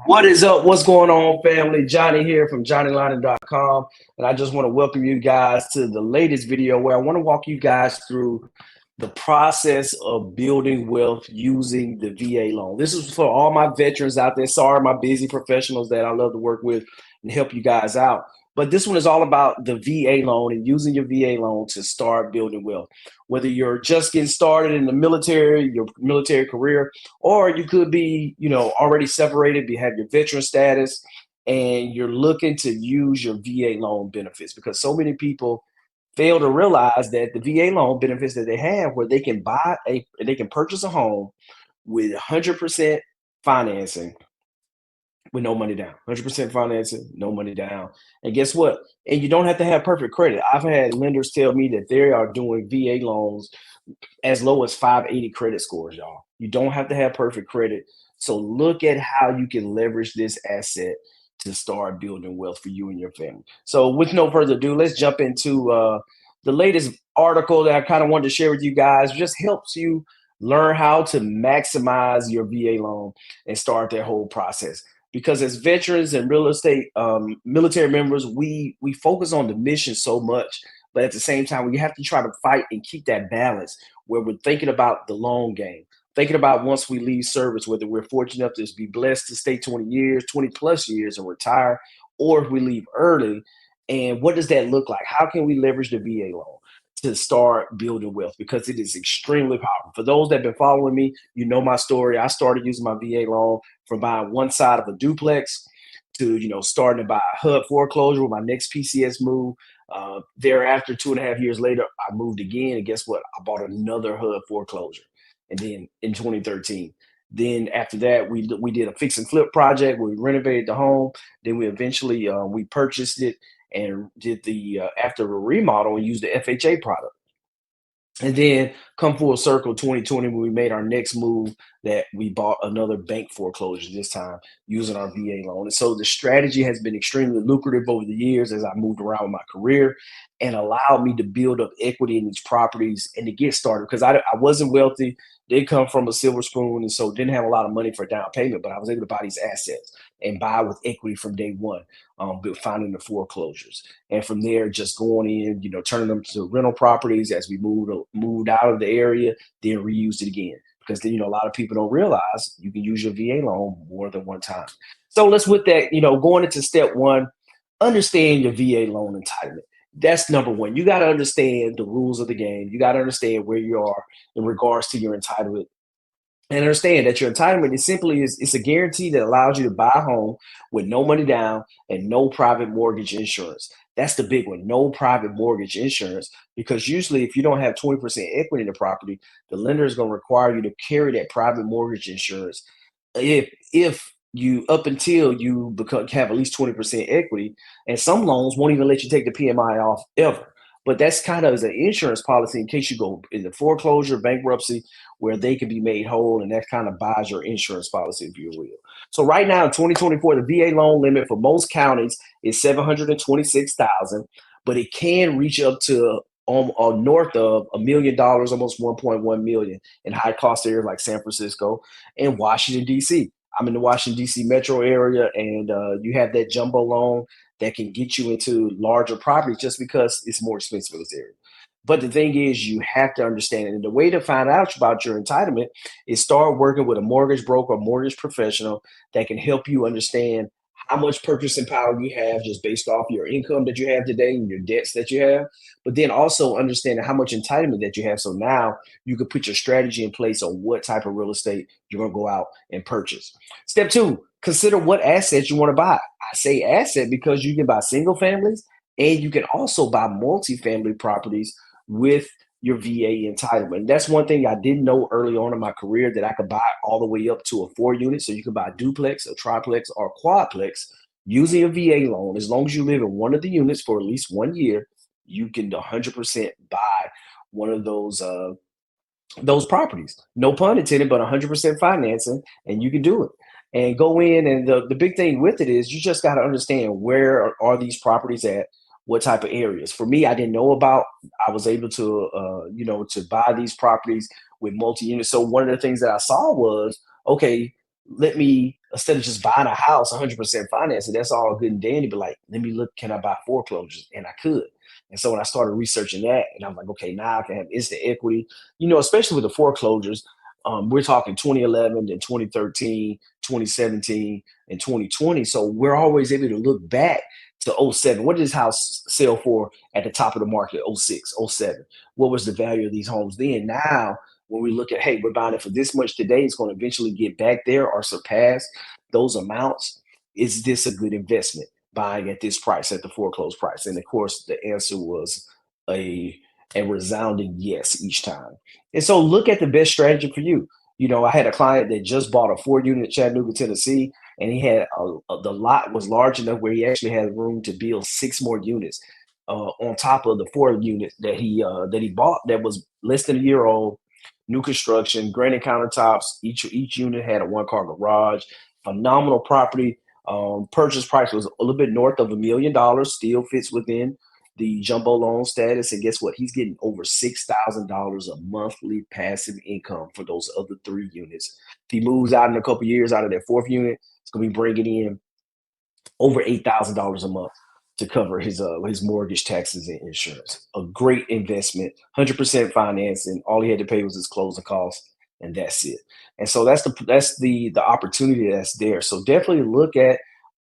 What is up? What's going on, family? Johnny here from JohnnyLiner.com. And I just want to welcome you guys to the latest video where I want to walk you guys through the process of building wealth using the VA loan. This is for all my veterans out there. Sorry, my busy professionals that I love to work with and help you guys out. But this one is all about the VA loan and using your VA loan to start building wealth. Whether you're just getting started in the military, your military career, or you could be, already separated, you have your veteran status, and you're looking to use your VA loan benefits because so many people fail to realize that the VA loan benefits that they have, where they can purchase a home with 100% financing with no money down. 100% financing, no money down. And guess what? And you don't have to have perfect credit. I've had lenders tell me that they are doing VA loans as low as 580 credit scores, y'all. You don't have to have perfect credit. So look at how you can leverage this asset to start building wealth for you and your family. So with no further ado, let's jump into the latest article that I kind of wanted to share with you guys. It just helps you learn how to maximize your VA loan and start that whole process. Because as veterans and real estate military members, we focus on the mission so much, but at the same time, we have to try to fight and keep that balance where we're thinking about the long game, thinking about once we leave service, whether we're fortunate enough to be blessed to stay 20 years, 20 plus years and retire, or if we leave early. And what does that look like? How can we leverage the VA loan to start building wealth? Because it is extremely powerful. For those that have been following me, you know my story. I started using my VA loan from buying one side of a duplex to, starting to buy a HUD foreclosure with my next PCS move. Thereafter, 2.5 years later, I moved again. And guess what? I bought another HUD foreclosure. And then in 2013. Then after that, we did a fix and flip project where we renovated the home. Then we eventually we purchased it and did the after a remodel and used the FHA product. And then come full circle 2020 when we made our next move that we bought another bank foreclosure, this time using our VA loan. And so the strategy has been extremely lucrative over the years as I moved around with my career and allowed me to build up equity in these properties and to get started because I wasn't wealthy, did come from a silver spoon, and so didn't have a lot of money for down payment, but I was able to buy these assets and buy with equity from day one, finding the foreclosures. And from there, just going in, turning them to rental properties as we moved out of the area, then reused it again. Because then, a lot of people don't realize you can use your VA loan more than one time. So let's with that, going into step one, understand your VA loan entitlement. That's number one. You got to understand the rules of the game. You got to understand where you are in regards to your entitlement. And understand that your entitlement is simply it's a guarantee that allows you to buy a home with no money down and no private mortgage insurance. That's the big one, no private mortgage insurance, because usually if you don't have 20% equity in the property, the lender is going to require you to carry that private mortgage insurance if you up until you have at least 20% equity, and some loans won't even let you take the PMI off ever. But that's kind of as an insurance policy in case you go into foreclosure, bankruptcy, where they can be made whole, and that kind of buys your insurance policy, if you will. So right now in 2024, the VA loan limit for most counties is $726,000, but it can reach up to north of $1 million, almost 1.1 million in high cost areas like San Francisco and Washington, D.C. I'm in the Washington, D.C. metro area, and you have that jumbo loan that can get you into larger properties just because it's more expensive in this area. But the thing is, you have to understand it. And the way to find out about your entitlement is start working with a mortgage broker or mortgage professional that can help you understand how much purchasing power you have just based off your income that you have today and your debts that you have, but then also understanding how much entitlement that you have. So now you can put your strategy in place on what type of real estate you're going to go out and purchase. Step two, consider what assets you want to buy. I say asset because you can buy single families and you can also buy multifamily properties with your VA entitlement. And that's one thing I didn't know early on in my career, that I could buy all the way up to a 4 unit. So you can buy a duplex, a triplex, or a quadplex using a VA loan. As long as you live in one of the units for at least 1 year, you can 100% buy one of those properties. No pun intended, but 100% financing, and you can do it. And go in, and the big thing with it is you just got to understand where are these properties at, what type of areas. For me, I didn't know about. I was able to, to buy these properties with multi-units. So one of the things that I saw was, okay, let me instead of just buying a house 100% financing, that's all good and dandy. But like, let me look, can I buy foreclosures? And I could. And so when I started researching that, and I'm like, okay, now I can have instant equity, especially with the foreclosures. We're talking 2011 and 2013, 2017, and 2020. So we're always able to look back to '07. What did this house sell for at the top of the market? '06, '07. What was the value of these homes then? Now, when we look at, hey, we're buying it for this much today, it's going to eventually get back there or surpass those amounts. Is this a good investment buying at this price, at the foreclosed price? And of course, the answer was a a resounding yes each time. And so look at the best strategy for you. I had a client that just bought a 4 unit in Chattanooga, Tennessee, and he had the lot was large enough where he actually had room to build 6 more units on top of the 4 units that he bought that was less than a year old, new construction, granite countertops. Each unit had a 1 car garage. Phenomenal property. Purchase price was a little bit north of $1 million. Still fits within the jumbo loan status. And guess what? He's getting over $6,000 a monthly passive income for those other 3 units. If he moves out in a couple years out of that 4th unit, it's going to be bringing in over $8,000 a month to cover his mortgage, taxes, and insurance. A great investment, 100% financing. All he had to pay was his closing costs, and that's it. And so that's the opportunity that's there. So definitely look at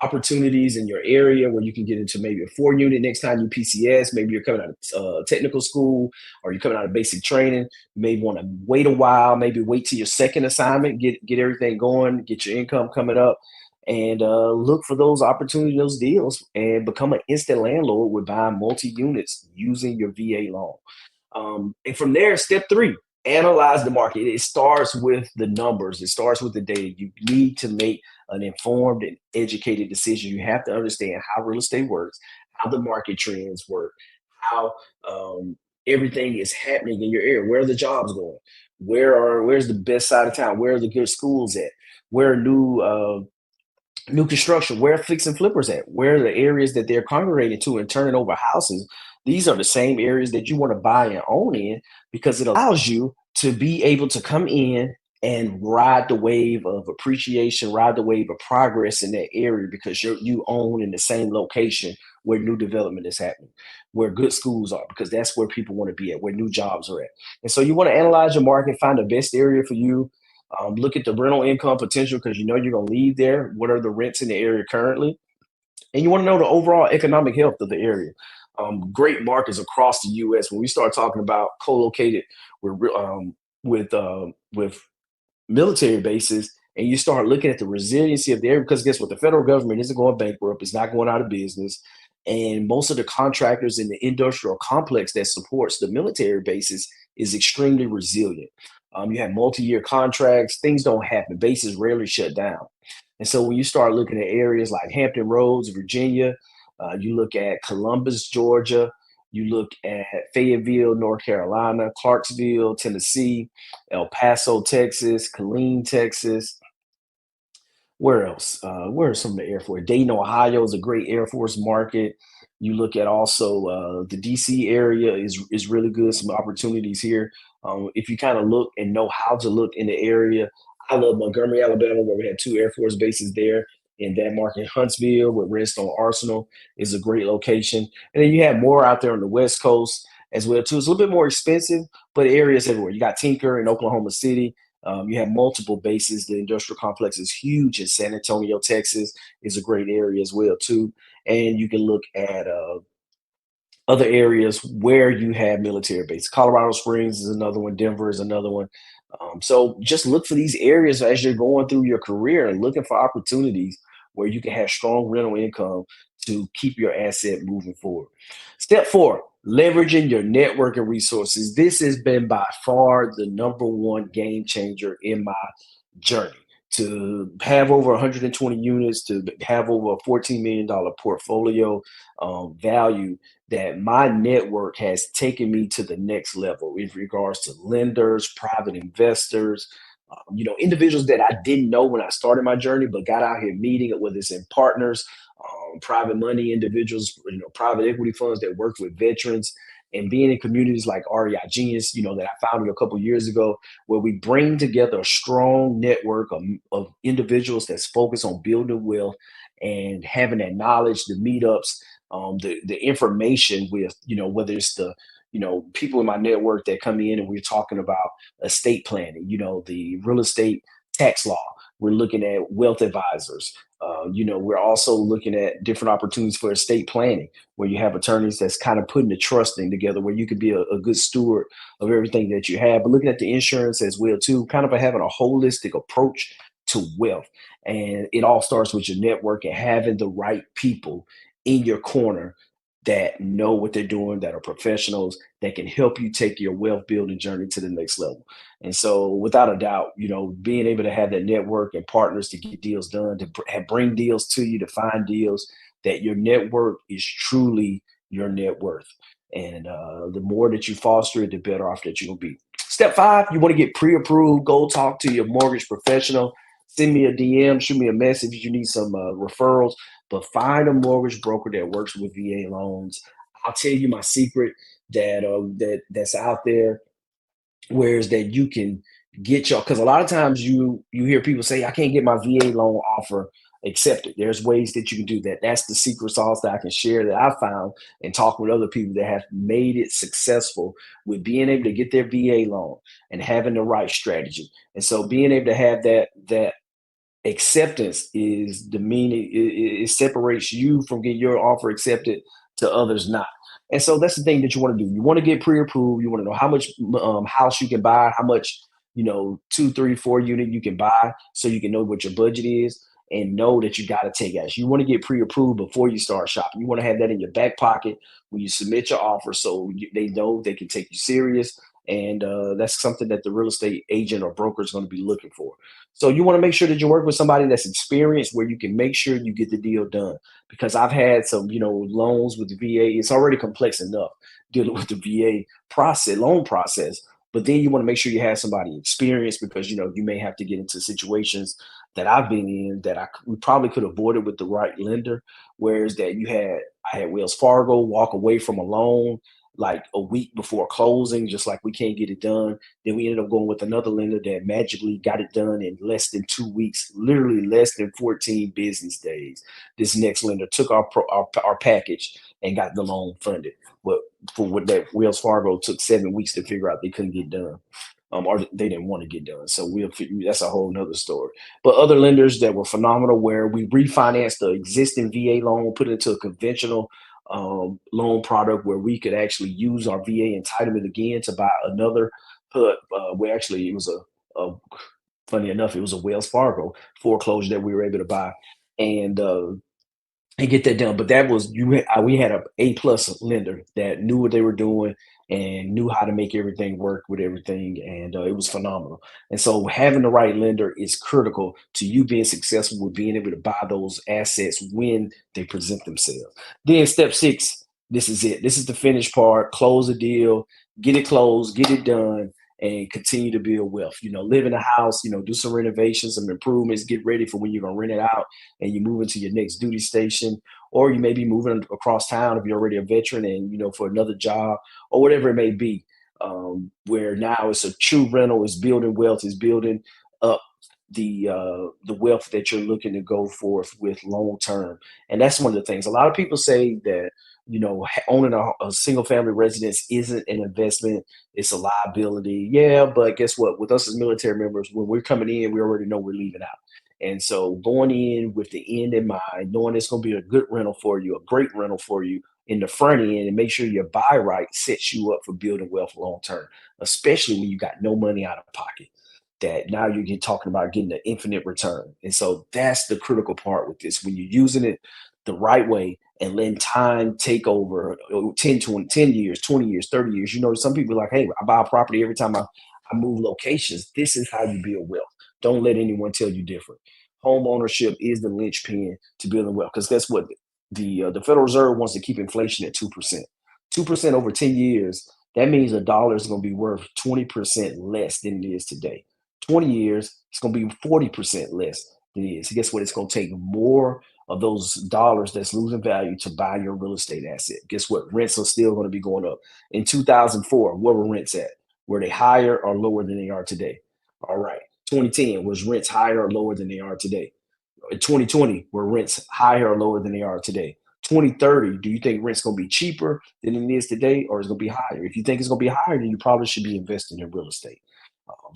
opportunities in your area where you can get into maybe a 4 unit next time you PCS. Maybe you're coming out of technical school or you're coming out of basic training. You may want to wait a while, maybe wait till your second assignment, get everything going, get your income coming up, and look for those opportunities, those deals, and become an instant landlord with buying multi-units using your VA loan. And from there, step 3, analyze the market. It starts with the numbers. It starts with the data. You need to make an informed and educated decision. You have to understand how real estate works, how the market trends work, how everything is happening in your area. Where are the jobs going? Where's the best side of town? Where are the good schools at? Where are new construction, where fix and flippers at, where are the areas that they're congregating to and turning over houses. These are the same areas that you want to buy and own in, because it allows you to be able to come in and ride the wave of appreciation, ride the wave of progress in that area, because you own in the same location where new development is happening, where good schools are, because that's where people want to be at, where new jobs are at. And so you want to analyze your market, find the best area for you. Look at the rental income potential, because you're going to leave there. What are the rents in the area currently? And you want to know the overall economic health of the area. Great markets across the U.S. When we start talking about co-located with military bases, and you start looking at the resiliency of the area, because guess what? The federal government isn't going bankrupt. It's not going out of business. And most of the contractors in the industrial complex that supports the military bases is extremely resilient. You have multi-year contracts. Things don't happen. Bases rarely shut down. And so when you start looking at areas like Hampton Roads, Virginia, you look at Columbus, Georgia, you look at Fayetteville, North Carolina, Clarksville, Tennessee, El Paso, Texas, Killeen, Texas. Where else? Where are some of the Air Force? Dayton, Ohio is a great Air Force market. You look at also the DC area is really good. Some opportunities here. If you kind of look and know how to look in the area. I love Montgomery, Alabama, where we had 2 Air Force bases there in that market. Huntsville with Redstone Arsenal is a great location. And then you have more out there on the West Coast as well too. It's a little bit more expensive, but areas everywhere. You got Tinker in Oklahoma City. You have multiple bases. The industrial complex is huge in San Antonio, Texas is a great area as well too. And you can look at other areas where you have military bases. Colorado Springs is another one. Denver is another one. So just look for these areas as you're going through your career and looking for opportunities where you can have strong rental income to keep your asset moving forward. Step 4, leveraging your network and resources. This has been by far the number one game changer in my journey. To have over 120 units, to have over a $14 million portfolio value, that my network has taken me to the next level in regards to lenders, private investors, individuals that I didn't know when I started my journey, but got out here meeting, whether it's in partners, private money individuals, private equity funds that work with veterans. and being in communities like REI Genius, that I founded a couple years ago, where we bring together a strong network of individuals that's focused on building wealth and having that knowledge, the meetups, the information with, whether it's the, people in my network that come in and we're talking about estate planning, the real estate tax law. We're looking at wealth advisors. We're also looking at different opportunities for estate planning, where you have attorneys that's kind of putting the trust thing together, where you could be a good steward of everything that you have. But looking at the insurance as well too, kind of having a holistic approach to wealth. And it all starts with your network and having the right people in your corner that know what they're doing, that are professionals, that can help you take your wealth building journey to the next level. And so, without a doubt, being able to have that network and partners to get deals done, to bring deals to you, to find deals, that your network is truly your net worth. And the more that you foster it, the better off that you're going to be. Step 5, you want to get pre approved. Go talk to your mortgage professional. Send me a DM, shoot me a message if you need some referrals, but find a mortgage broker that works with VA loans. I'll tell you my secret that's out there, whereas that you can get your, because a lot of times you hear people say, I can't get my VA loan offer accepted. There's ways that you can do that. That's the secret sauce that I can share, that I found and talk with other people that have made it successful with being able to get their VA loan and having the right strategy. And so being able to have that acceptance is the meaning, it separates you from getting your offer accepted to others not. And so that's the thing that you want to do. You want to get pre-approved. You want to know how much house you can buy, how much, 2, 3, 4 unit you can buy, so you can know what your budget is and know that you got to take action. You want to get pre-approved before you start shopping. You want to have that in your back pocket when you submit your offer, so they know they can take you serious. And that's something that the real estate agent or broker is going to be looking for. So you want to make sure that you work with somebody that's experienced, where you can make sure you get the deal done. Because I've had some, loans with the VA. It's already complex enough dealing with the VA loan process. But then you want to make sure you have somebody experienced, because you may have to get into situations that I've been in that we probably could have avoided with the right lender. Whereas that I had Wells Fargo walk away from a loan like a week before closing, just like we can't get it done. Then we ended up going with another lender that magically got it done in less than 2 weeks, literally less than 14 business days. This next lender took our package and got the loan funded. But for what that Wells Fargo took 7 weeks to figure out they couldn't get done. Or they didn't want to get done. So that's a whole nother story. But other lenders that were phenomenal, where we refinanced the existing VA loan, put it into a conventional loan product, where we could actually use our VA entitlement again to buy another HUD. Where actually it was funny enough, it was a Wells Fargo foreclosure that we were able to buy and get that done. But that was we had a plus lender that knew what they were doing and knew how to make everything work with everything, and it was phenomenal. And so having the right lender is critical to you being successful with being able to buy those assets when they present themselves. Then step 6, this is it. This is the finished part. Close the deal, get it closed, get it done, and continue to build wealth. Live in a house, do some renovations, some improvements, get ready for when you're going to rent it out and you move into your next duty station. Or you may be moving across town if you're already a veteran and, for another job or whatever it may be, where now it's a true rental, is building wealth, is building up the wealth that you're looking to go forth with long term. And that's one of the things. A lot of people say that, owning a single family residence isn't an investment, it's a liability. Yeah, but guess what? With us as military members, when we're coming in, we already know we're leaving out. And so going in with the end in mind, knowing it's going to be a good rental for you, a great rental for you in the front end, and make sure you buy right, sets you up for building wealth long term, especially when you got no money out of pocket. That now you're talking about getting an infinite return. And so that's the critical part with this. When you're using it the right way and letting time take over 10 years, 20 years, 30 years. Some people are like, hey, I buy a property every time I move locations. This is how you build wealth. Don't let anyone tell you different. Home ownership is the linchpin to building wealth, because guess what? The Federal Reserve wants to keep inflation at 2%. 2% over 10 years, that means a dollar is going to be worth 20% less than it is today. 20 years, it's going to be 40% less than it is. So guess what? It's going to take more of those dollars that's losing value to buy your real estate asset. Guess what? Rents are still going to be going up. In 2004, where were rents at? Were they higher or lower than they are today? All right. 2010, was rents higher or lower than they are today? In 2020, were rents higher or lower than they are today? 2030, do you think rent's going to be cheaper than it is today, or is it going to be higher? If you think it's going to be higher, then you probably should be investing in real estate.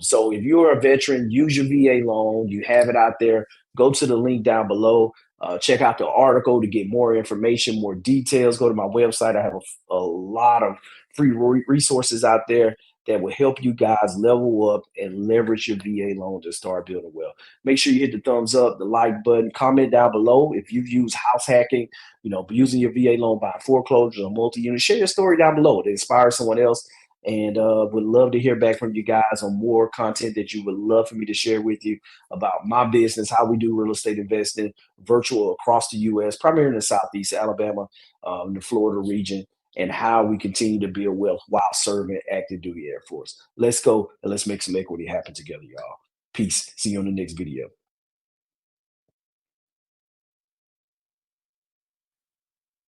So if you're a veteran, use your VA loan. You have it out there. Go to the link down below. Check out the article to get more information, more details. Go to my website. I have a lot of free resources out there that will help you guys level up and leverage your VA loan to start building wealth. Make sure you hit the thumbs up, the like button, comment down below if you've used house hacking, using your VA loan, buying foreclosures or multi-unit. Share your story down below to inspire someone else. And would love to hear back from you guys on more content that you would love for me to share with you about my business, how we do real estate investing, virtual across the U.S., primarily in the Southeast, Alabama, the Florida region, and how we continue to build wealth while serving active duty Air Force. Let's go and let's make some equity happen together, y'all. Peace. See you on the next video.